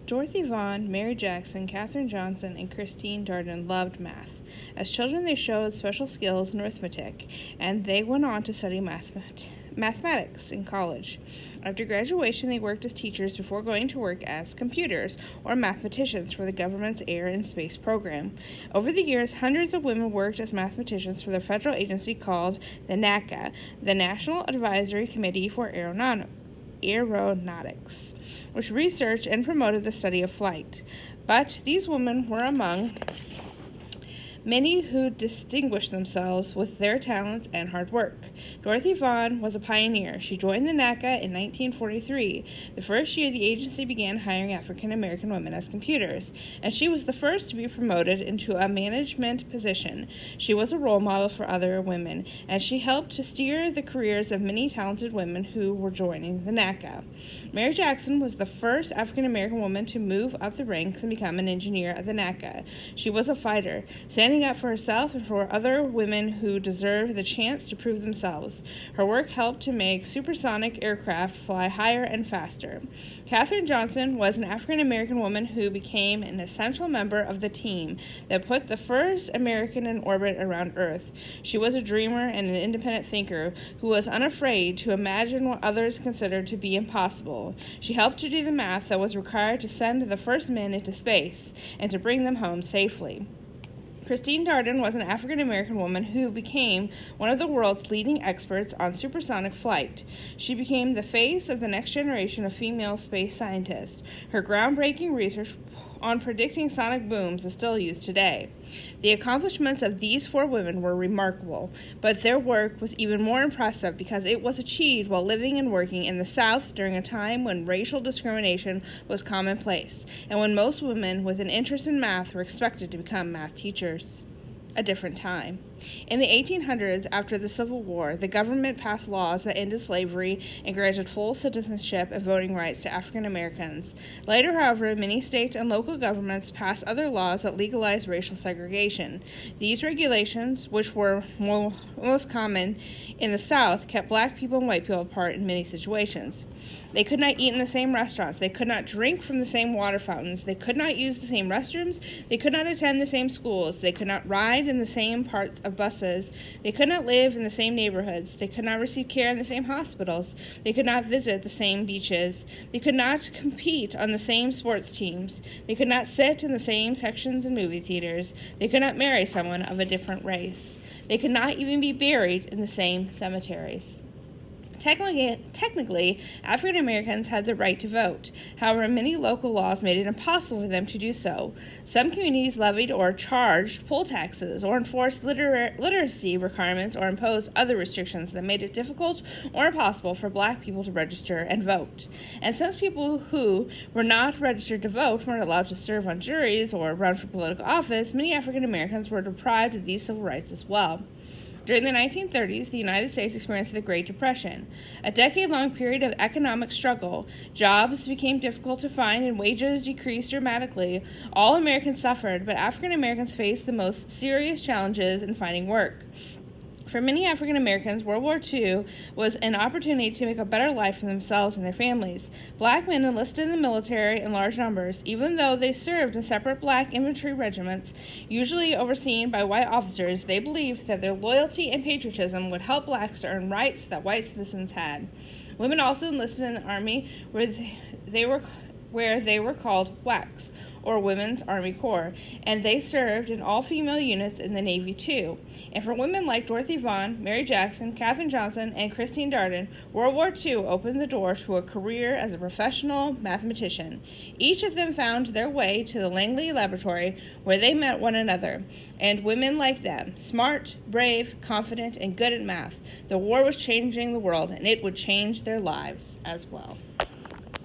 Dorothy Vaughan, Mary Jackson, Katherine Johnson, and Christine Darden loved math. As children, they showed special skills in arithmetic, and they went on to study mathematics in college. After graduation, they worked as teachers before going to work as computers or mathematicians for the government's Air and Space program. Over the years, hundreds of women worked as mathematicians for the federal agency called the NACA, the National Advisory Committee for Aeronautics, which researched and promoted the study of flight. But these women were among many who distinguished themselves with their talents and hard work. Dorothy Vaughan was a pioneer. She joined the NACA in 1943, the first year the agency began hiring African American women as computers, and she was the first to be promoted into a management position. She was a role model for other women, and she helped to steer the careers of many talented women who were joining the NACA. Mary Jackson was the first African American woman to move up the ranks and become an engineer at the NACA. She was a fighter, standing up for herself and for other women who deserved the chance to prove themselves. Her work helped to make supersonic aircraft fly higher and faster. Katherine Johnson was an African American woman who became an essential member of the team that put the first American in orbit around Earth. She was a dreamer and an independent thinker who was unafraid to imagine what others considered to be impossible. She helped to do the math that was required to send the first men into space and to bring them home safely. Christine Darden was an African American woman who became one of the world's leading experts on supersonic flight. She became the face of the next generation of female space scientists. Her groundbreaking research on predicting sonic booms is still used today. The accomplishments of these four women were remarkable, but their work was even more impressive because it was achieved while living and working in the South during a time when racial discrimination was commonplace, and when most women with an interest in math were expected to become math teachers. A different time. In the 1800s, after the Civil War, the government passed laws that ended slavery and granted full citizenship and voting rights to African Americans. Later, however, many state and local governments passed other laws that legalized racial segregation. These regulations, which were most common in the South, kept black people and white people apart in many situations. They could not eat in the same restaurants. They could not drink from the same water fountains. They could not use the same restrooms. They could not attend the same schools. They could not ride in the same parts of buses. They could not live in the same neighborhoods. They could not receive care in the same hospitals. They could not visit the same beaches. They could not compete on the same sports teams. They could not sit in the same sections in movie theaters. They could not marry someone of a different race. They could not even be buried in the same cemeteries. Technically, African Americans had the right to vote. However, many local laws made it impossible for them to do so. Some communities levied or charged poll taxes, or enforced literacy requirements, or imposed other restrictions that made it difficult or impossible for black people to register and vote. And since people who were not registered to vote weren't allowed to serve on juries or run for political office, many African Americans were deprived of these civil rights as well. During the 1930s, the United States experienced the Great Depression, a decade-long period of economic struggle. Jobs became difficult to find and wages decreased dramatically. All Americans suffered, but African Americans faced the most serious challenges in finding work. For many African Americans, World War II was an opportunity to make a better life for themselves and their families. Black men enlisted in the military in large numbers, even though they served in separate black infantry regiments, usually overseen by white officers. They believed that their loyalty and patriotism would help blacks to earn rights that white citizens had. Women also enlisted in the Army, where they were called WACs, or Women's Army Corps, and they served in all-female units in the Navy too. And for women like Dorothy Vaughan, Mary Jackson, Katherine Johnson, and Christine Darden, World War II opened the door to a career as a professional mathematician. Each of them found their way to the Langley Laboratory, where they met one another, and women like them, smart, brave, confident, and good at math. The war was changing the world, and it would change their lives as well.